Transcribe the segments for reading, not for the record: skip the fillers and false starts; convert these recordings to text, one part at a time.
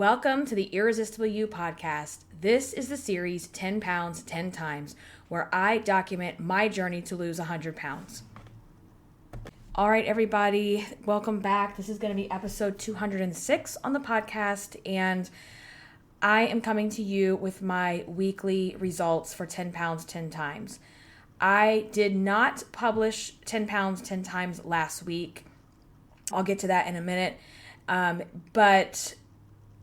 Welcome to the Irresistible You podcast. This is the series 10 Pounds, 10 Times, where I document my journey to lose 100 pounds. All right, everybody, welcome back. This is going to be episode 206 on the podcast, and I am coming to you with my weekly results for 10 Pounds, 10 Times. I did not publish 10 Pounds, 10 Times last week. I'll get to that in a minute, but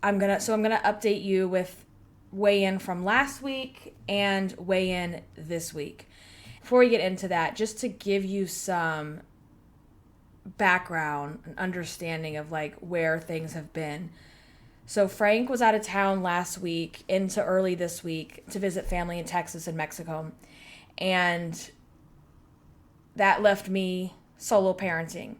I'm gonna update you with weigh-in from last week and weigh-in this week. Before we get into that, just to give you some background and understanding of like where things have been. So Frank was out of town last week into early this week to visit family in Texas and Mexico, and that left me solo parenting.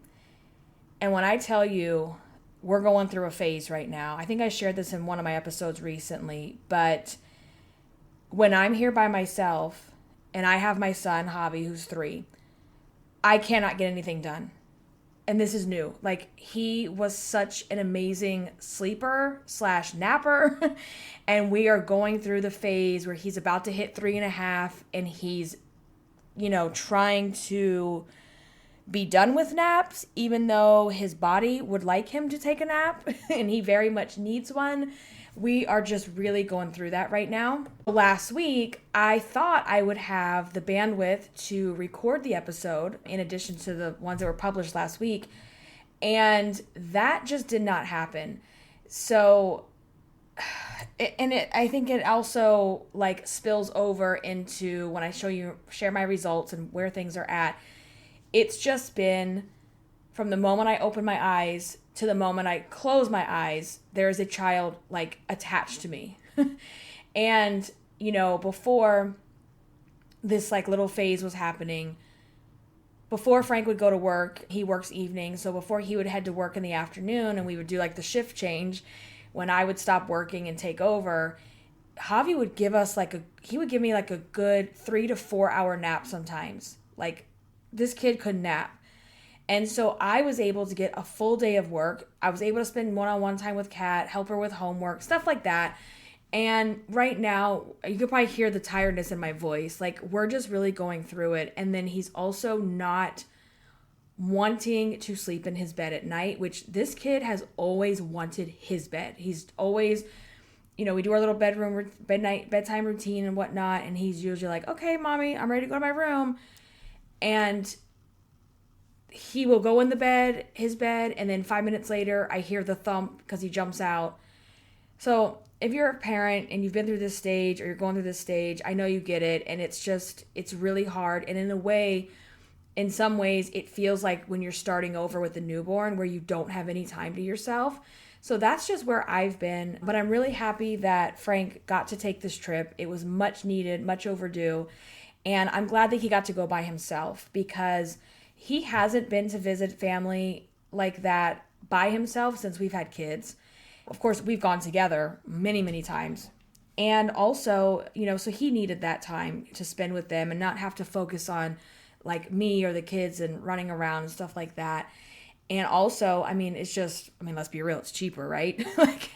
And when I tell you, we're going through a phase right now. I think I shared this in one of my episodes recently, but when I'm here by myself and I have my son, Javi, who's 3, I cannot get anything done. And this is new. Like, he was such an amazing sleeper / napper. And we are going through the phase where he's about to hit 3.5 and he's, trying to be done with naps, even though his body would like him to take a nap and he very much needs one. We are just really going through that right now. Last week, I thought I would have the bandwidth to record the episode in addition to the ones that were published last week, and that just did not happen. So, I think it also like spills over into when I share my results and where things are at. It's just been from the moment I open my eyes to the moment I close my eyes, there's a child like attached to me. And, before this like little phase was happening, before Frank would go to work, he works evenings. So before he would head to work in the afternoon and we would do like the shift change, when I would stop working and take over, Javi would give me like a good 3 to 4 hour nap sometimes. Like, this kid could nap. And so I was able to get a full day of work. I was able to spend one-on-one time with Kat, help her with homework, stuff like that. And right now, you could probably hear the tiredness in my voice. Like, we're just really going through it. And then he's also not wanting to sleep in his bed at night, which this kid has always wanted his bed. He's always, we do our little bedtime routine and whatnot. And he's usually like, okay, mommy, I'm ready to go to my room. And he will go in his bed, and then 5 minutes later, I hear the thump because he jumps out. So if you're a parent and you've been through this stage or you're going through this stage, I know you get it. And it's really hard. And in some ways, it feels like when you're starting over with a newborn where you don't have any time to yourself. So that's just where I've been. But I'm really happy that Frank got to take this trip. It was much needed, much overdue. And I'm glad that he got to go by himself because he hasn't been to visit family like that by himself since we've had kids. Of course, we've gone together many, many times. And also, so he needed that time to spend with them and not have to focus on like me or the kids and running around and stuff like that. And also, let's be real, it's cheaper, right? Like,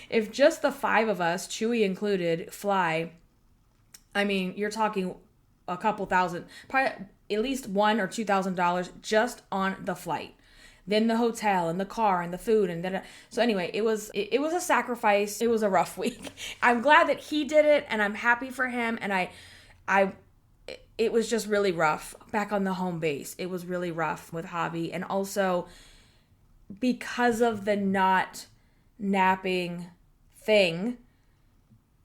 if just the 5 of us, Chewy included, fly, you're talking a couple thousand, probably at least $1,000 or $2,000 just on the flight. Then the hotel and the car and the food and then. So anyway, it was a sacrifice. It was a rough week. I'm glad that he did it, and I'm happy for him. And it was just really rough back on the home base. It was really rough with Javi, and also because of the not napping thing.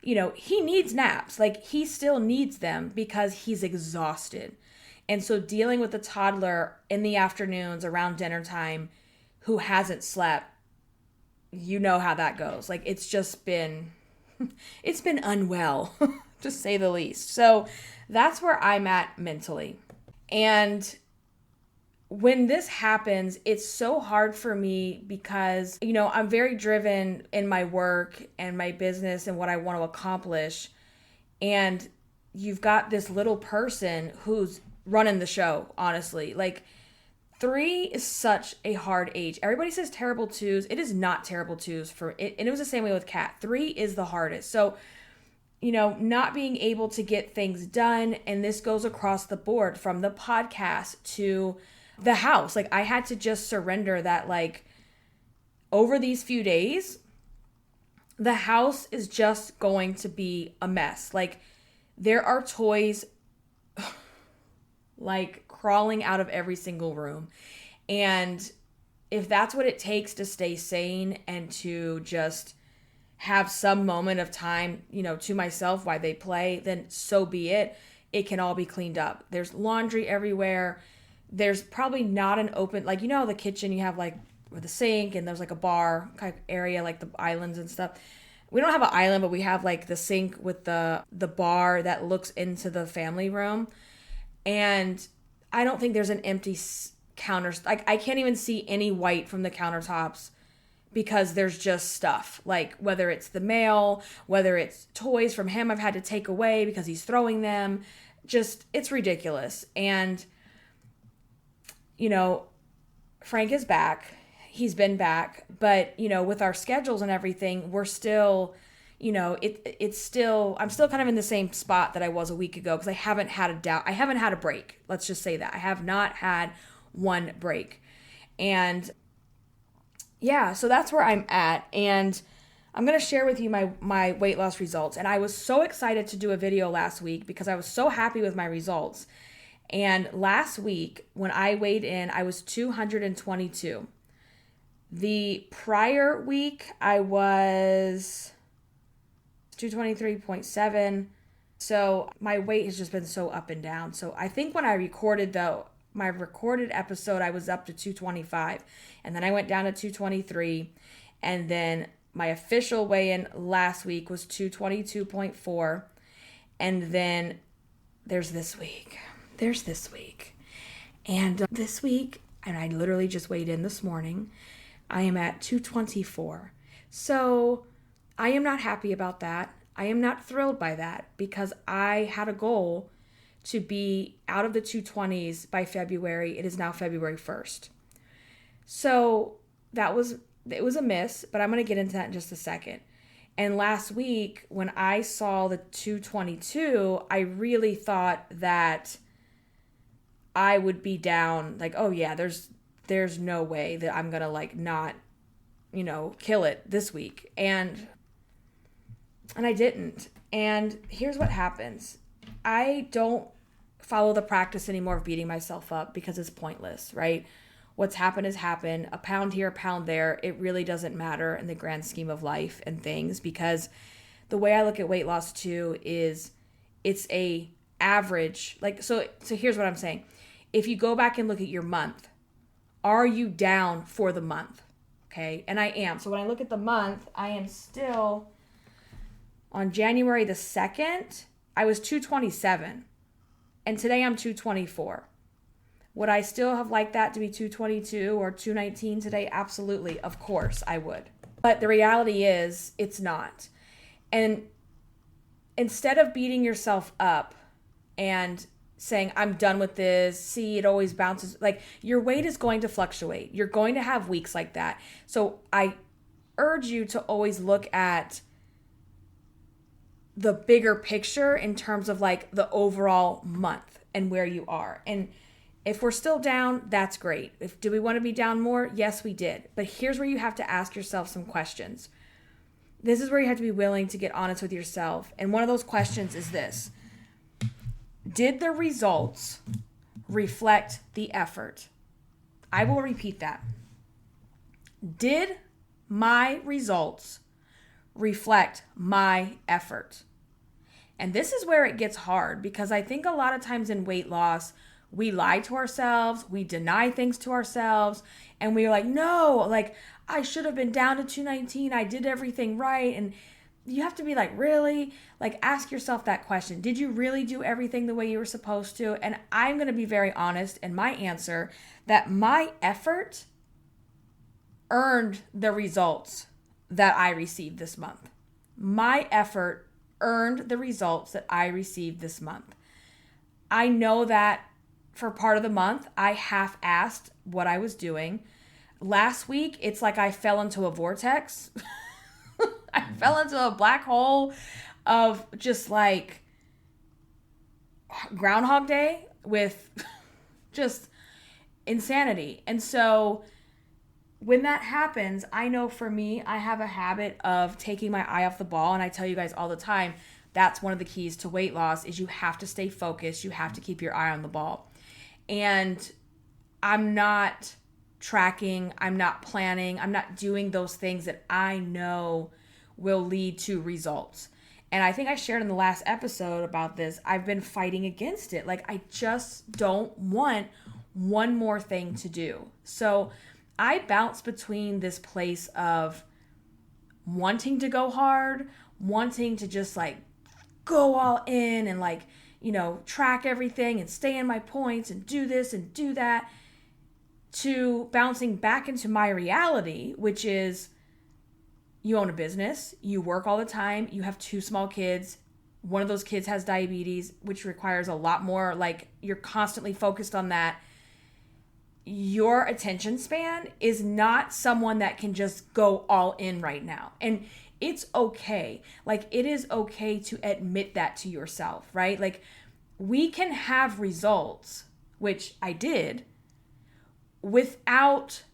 He needs naps. Like, he still needs them because he's exhausted. And so dealing with a toddler in the afternoons around dinner time who hasn't slept, you know how that goes. Like, it's been unwell, to say the least. So that's where I'm at mentally. And when this happens, it's so hard for me because, I'm very driven in my work and my business and what I want to accomplish. And you've got this little person who's running the show, honestly. Like, 3 is such a hard age. Everybody says terrible twos. It is not terrible twos for it. And it was the same way with Kat. 3 is the hardest. So, not being able to get things done. And this goes across the board from the podcast to the house. Like, I had to just surrender that, like, over these few days, the house is just going to be a mess. Like, there are toys like crawling out of every single room. And if that's what it takes to stay sane and to just have some moment of time, to myself while they play, then so be it. It can all be cleaned up. There's laundry everywhere. There's probably not an open, like, the kitchen, you have like with a sink and there's like a bar kind of area, like the islands and stuff. We don't have an island, but we have like the sink with the bar that looks into the family room. And I don't think there's an empty counter. Like, I can't even see any white from the countertops because there's just stuff. Like, whether it's the mail, whether it's toys from him I've had to take away because he's throwing them. Just, it's ridiculous. And, Frank is back. He's been back. But, with our schedules and everything, we're still... I'm still kind of in the same spot that I was a week ago because I haven't had a break. Let's just say that. I have not had one break. And yeah, so that's where I'm at. And I'm going to share with you my weight loss results. And I was so excited to do a video last week because I was so happy with my results. And last week when I weighed in, I was 222. The prior week, I was 223.7. So my weight has just been so up and down. So I think when I recorded my recorded episode, I was up to 225, and then I went down to 223, and then my official weigh-in last week was 222.4, and then there's this week, and this week, and I literally just weighed in this morning, I am at 224. So I am not happy about that. I am not thrilled by that because I had a goal to be out of the 220s by February. It is now February 1st. So it was a miss, but I'm going to get into that in just a second. And last week when I saw the 222, I really thought that I would be down, like, oh yeah, there's no way that I'm going to like not, kill it this week. And I didn't. And here's what happens. I don't follow the practice anymore of beating myself up because it's pointless, right? What's happened has happened. A pound here, a pound there. It really doesn't matter in the grand scheme of life and things, because the way I look at weight loss too is it's a average. Like, so here's what I'm saying. If you go back and look at your month, are you down for the month? Okay. And I am. So when I look at the month, I am still on January the 2nd, I was 227. And today I'm 224. Would I still have liked that to be 222 or 219 today? Absolutely. Of course I would. But the reality is it's not. And instead of beating yourself up and saying, I'm done with this, see, it always bounces, like, your weight is going to fluctuate. You're going to have weeks like that. So I urge you to always look at the bigger picture in terms of like the overall month and where you are. And if we're still down, that's great. Do we want to be down more? Yes, we did. But here's where you have to ask yourself some questions. This is where you have to be willing to get honest with yourself. And one of those questions is this: did the results reflect the effort? I will repeat that. Did my results reflect my effort? And this is where it gets hard, because I think a lot of times in weight loss, we lie to ourselves, we deny things to ourselves, and we're like, no, like, I should have been down to 219, I did everything right. And you have to be like, really? Like, ask yourself that question. Did you really do everything the way you were supposed to? And I'm going to be very honest in my answer that my effort earned the results that I received this month. My effort earned the results that I received this month. I know that for part of the month, I half-assed what I was doing. Last week, it's like I fell into a vortex. I fell into a black hole of just like Groundhog Day with just insanity. And so when that happens, I know for me, I have a habit of taking my eye off the ball. And I tell you guys all the time, that's one of the keys to weight loss is you have to stay focused. You have to keep your eye on the ball. And I'm not tracking, I'm not planning, I'm not doing those things that I know will lead to results. And I think I shared in the last episode about this. I've been fighting against it. Like, I just don't want one more thing to do. So I bounce between this place of wanting to go hard, wanting to just like go all in and like, track everything and stay in my points and do this and do that, to bouncing back into my reality, which is you own a business, you work all the time, you have 2 small kids. One of those kids has diabetes, which requires a lot more, like you're constantly focused on that. Your attention span is not someone that can just go all in right now. And it's okay. Like, it is okay to admit that to yourself, right? Like, we can have results, which I did, without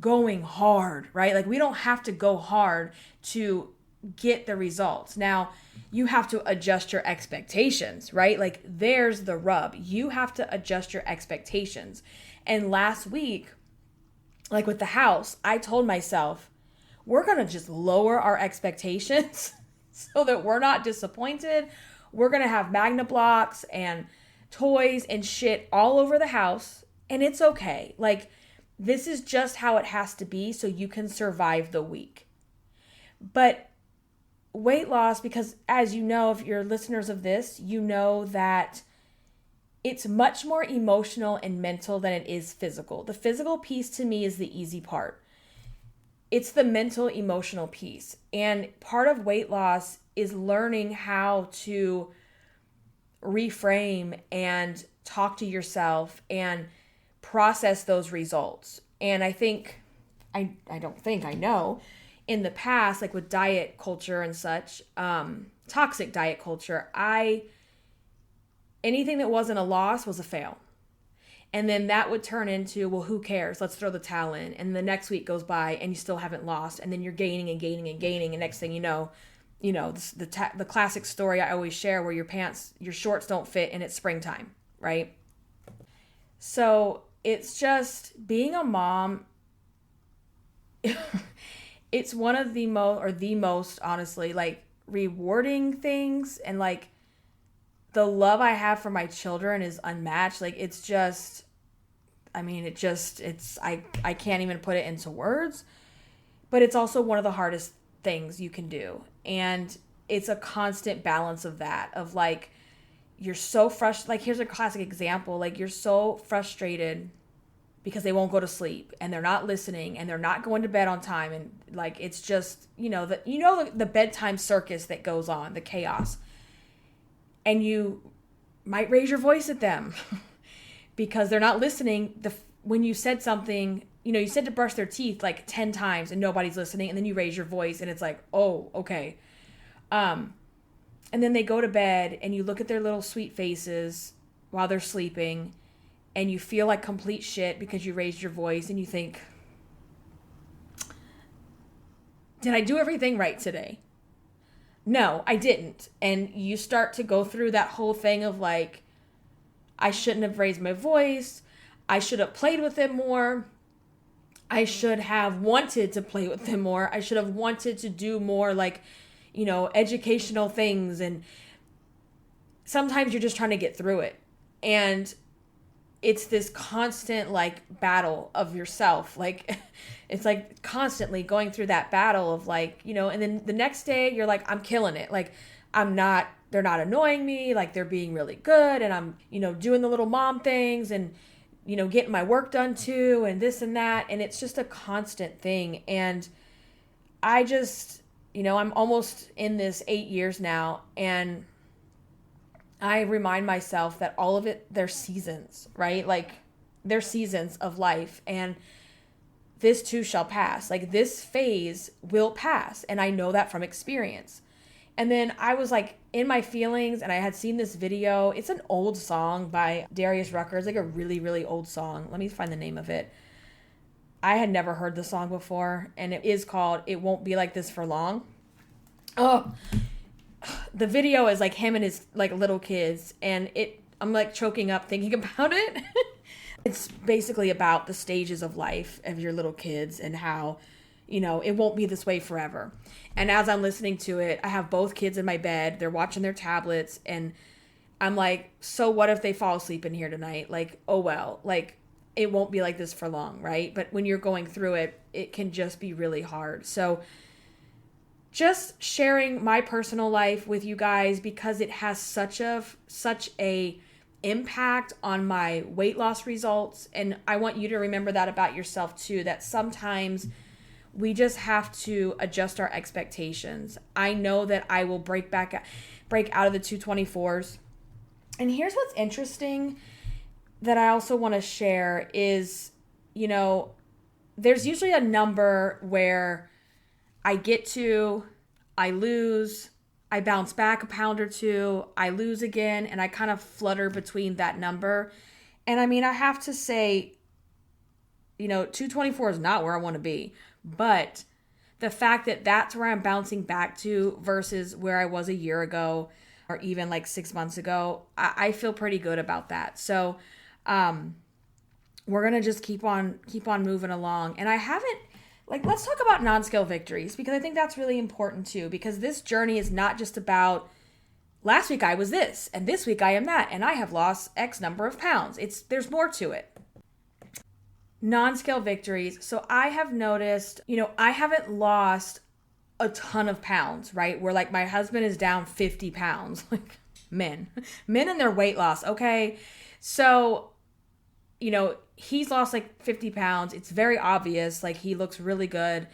going hard, right? Like, we don't have to go hard to get the results. Now, you have to adjust your expectations, right? Like, there's the rub. You have to adjust your expectations. And last week, like with the house, I told myself, we're going to just lower our expectations so that we're not disappointed. We're going to have Magna blocks and toys and shit all over the house. And it's okay. Like, this is just how it has to be so you can survive the week. But weight loss, because as you know, if you're listeners of this, you know that it's much more emotional and mental than it is physical. The physical piece to me is the easy part. It's the mental, emotional piece. And part of weight loss is learning how to reframe and talk to yourself and process those results. And I know in the past, like with diet culture and such, toxic diet culture, anything that wasn't a loss was a fail. And then that would turn into, well, who cares? Let's throw the towel in. And the next week goes by and you still haven't lost. And then you're gaining and gaining and gaining. And next thing you know, the classic story I always share where your shorts don't fit and it's springtime, right? So it's just being a mom. It's one of the most, honestly, like rewarding things. And like, the love I have for my children is unmatched. Like, it's just, I can't even put it into words, but it's also one of the hardest things you can do. And it's a constant balance of that, of like, you're so frustrated. Like, here's a classic example. Like, you're so frustrated because they won't go to sleep and they're not listening and they're not going to bed on time. And like, it's just, the bedtime circus that goes on, the chaos. And you might raise your voice at them because they're not listening. When you said something, you said to brush their teeth like 10 times and nobody's listening. And then you raise your voice and it's like, oh, okay. And then they go to bed and you look at their little sweet faces while they're sleeping and you feel like complete shit because you raised your voice and you think, did I do everything right today? No, I didn't. And you start to go through that whole thing of like, I shouldn't have raised my voice. I should have played with them more. I should have wanted to play with them more. I should have wanted to do more like, educational things. And sometimes you're just trying to get through it. And it's this constant like battle of yourself. Like, it's like constantly going through that battle of like, and then the next day you're like, I'm killing it. Like, they're not annoying me. Like, they're being really good. And I'm, doing the little mom things and, getting my work done too. And this and that. And it's just a constant thing. And I just, I'm almost in this 8 years now. And I remind myself that all of it, they're seasons, right? Like, they're seasons of life, and this too shall pass. Like, this phase will pass, and I know that from experience. And then I was like in my feelings, and I had seen this video. It's an old song by Darius Rucker. It's like a really, really old song. Let me find the name of it. I had never heard the song before, and it is called It Won't Be Like This for Long. Oh, the video is like him and his like little kids, and I'm like choking up thinking about it. It's basically about the stages of life of your little kids and how, it won't be this way forever. And as I'm listening to it, I have both kids in my bed. They're watching their tablets, and I'm like, so what if they fall asleep in here tonight? Like, oh well, like it won't be like this for long, right? But when you're going through it, it can just be really hard. So just sharing my personal life with you guys, because it has such a impact on my weight loss results. And I want you to remember that about yourself too, that sometimes we just have to adjust our expectations. I know that I will break out of the 224s. And here's what's interesting that I also want to share is, there's usually a number where I get to, I lose, I bounce back a pound or two, I lose again, and I kind of flutter between that number. And I mean, I have to say, 224 is not where I want to be. But the fact that that's where I'm bouncing back to versus where I was a year ago or even like 6 months ago, I feel pretty good about that. So we're going to just keep on moving along. And I haven't, let's talk about non-scale victories, because I think that's really important too, because this journey is not just about last week I was this and this week I am that and I have lost X number of pounds. There's more to it. Non-scale victories. So I have noticed, I haven't lost a ton of pounds, right? Where like my husband is down 50 pounds, like men and their weight loss. Okay. So, he's lost like 50 pounds. It's very obvious. Like, he looks really good.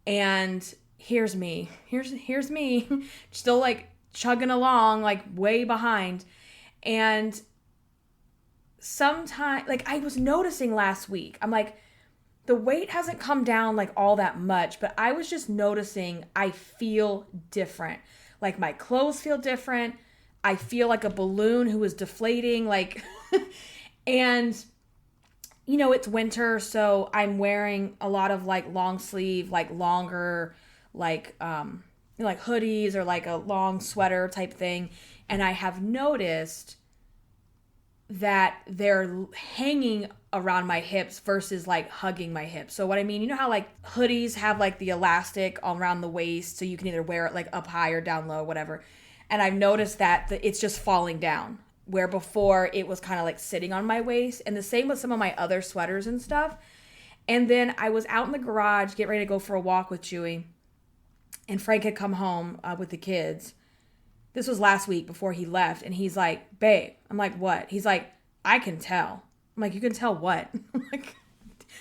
And here's me, still like chugging along, like way behind. And sometimes, like, I was noticing last week, I'm like, the weight hasn't come down like all that much, but I was just noticing I feel different. Like, my clothes feel different. I feel like a balloon who is deflating, like, and it's winter, so I'm wearing a lot of like long sleeve, like longer, like like hoodies or like a long sweater type thing. And I have noticed that they're hanging around my hips versus like hugging my hips. So what I mean, you know how like hoodies have like the elastic around the waist, so you can either wear it like up high or down low, whatever. And I've noticed that it's just falling down, where before it was kind of like sitting on my waist. And the same with some of my other sweaters and stuff. And then I was out in the garage getting ready to go for a walk with Chewy, and Frank had come home with the kids. This was last week before he left, and he's like, babe. I'm like, what? He's like, I can tell. I'm like, you can tell what? I'm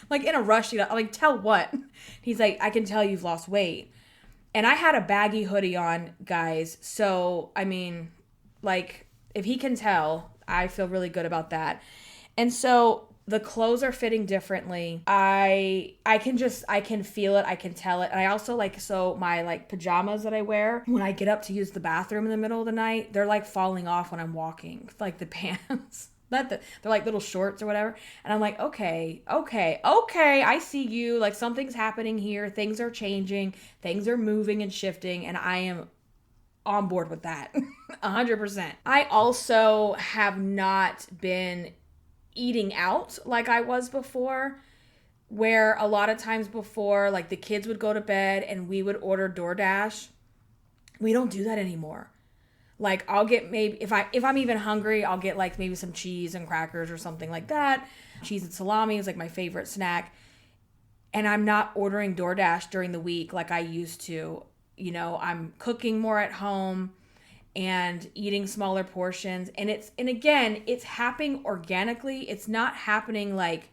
like in a rush, I'm like, tell what? He's like, I can tell you've lost weight. And I had a baggy hoodie on, guys. So, I mean, like, if he can tell, I feel really good about that. And so the clothes are fitting differently. I can feel it. I can tell it. And I also so my like pajamas that I wear when I get up to use the bathroom in the middle of the night, they're like falling off when I'm walking, like the pants. They're like little shorts or whatever. And I'm like, okay, I see you. Like, something's happening here. Things are changing. Things are moving and shifting. And I am on board with that. 100%. I also have not been eating out like I was before, where a lot of times before, like, the kids would go to bed and we would order DoorDash. We don't do that anymore. Like, I'll get maybe, if I'm even hungry, I'll get like maybe some cheese and crackers or something like that. Cheese and salami is like my favorite snack. And I'm not ordering DoorDash during the week like I used to. I'm cooking more at home and eating smaller portions. And again, it's happening organically. It's not happening like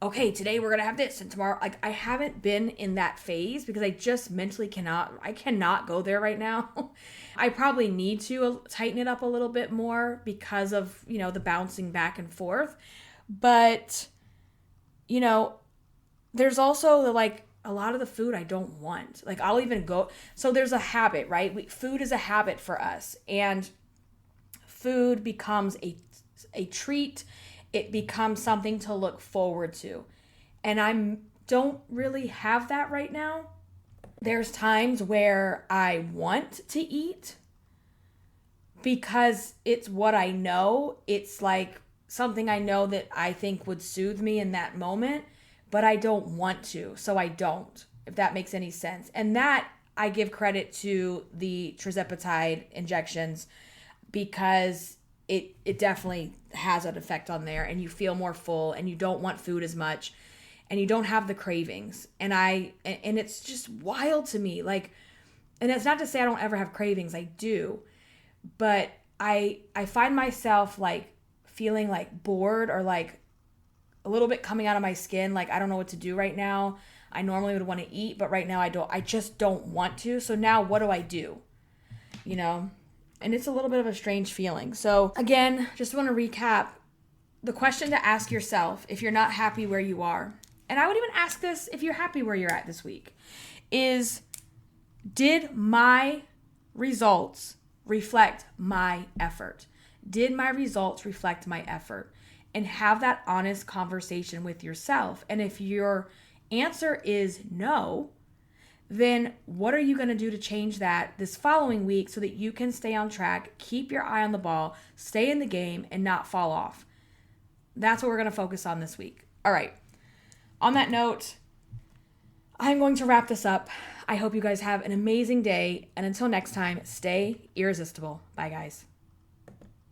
okay, today we're going to have this and tomorrow. Like, I haven't been in that phase because I just mentally I cannot go there right now. I probably need to tighten it up a little bit more because of, the bouncing back and forth. But, there's also a lot of the food I don't want. Like, I'll even go. So there's a habit, right? Food is a habit for us. And food becomes a treat. It becomes something to look forward to. And I don't really have that right now. There's times where I want to eat because it's what I know. It's like something I know that I think would soothe me in that moment, but I don't want to, so I don't, if that makes any sense. And that I give credit to the tirzepatide injections because it definitely has an effect on there, and you feel more full and you don't want food as much and you don't have the cravings. And it's just wild to me. Like, and it's not to say I don't ever have cravings. I do. But I find myself feeling bored or a little bit coming out of my skin. Like, I don't know what to do right now. I normally would want to eat, but right now I just don't want to. So now what do I do? And it's a little bit of a strange feeling. So again, just want to recap the question to ask yourself if you're not happy where you are. And I would even ask this if you're happy where you're at this week, is, did my results reflect my effort? Did my results reflect my effort? And have that honest conversation with yourself. And if your answer is no, then what are you going to do to change that this following week so that you can stay on track, keep your eye on the ball, stay in the game, and not fall off? That's what we're going to focus on this week. All right. On that note, I'm going to wrap this up. I hope you guys have an amazing day. And until next time, stay irresistible. Bye, guys.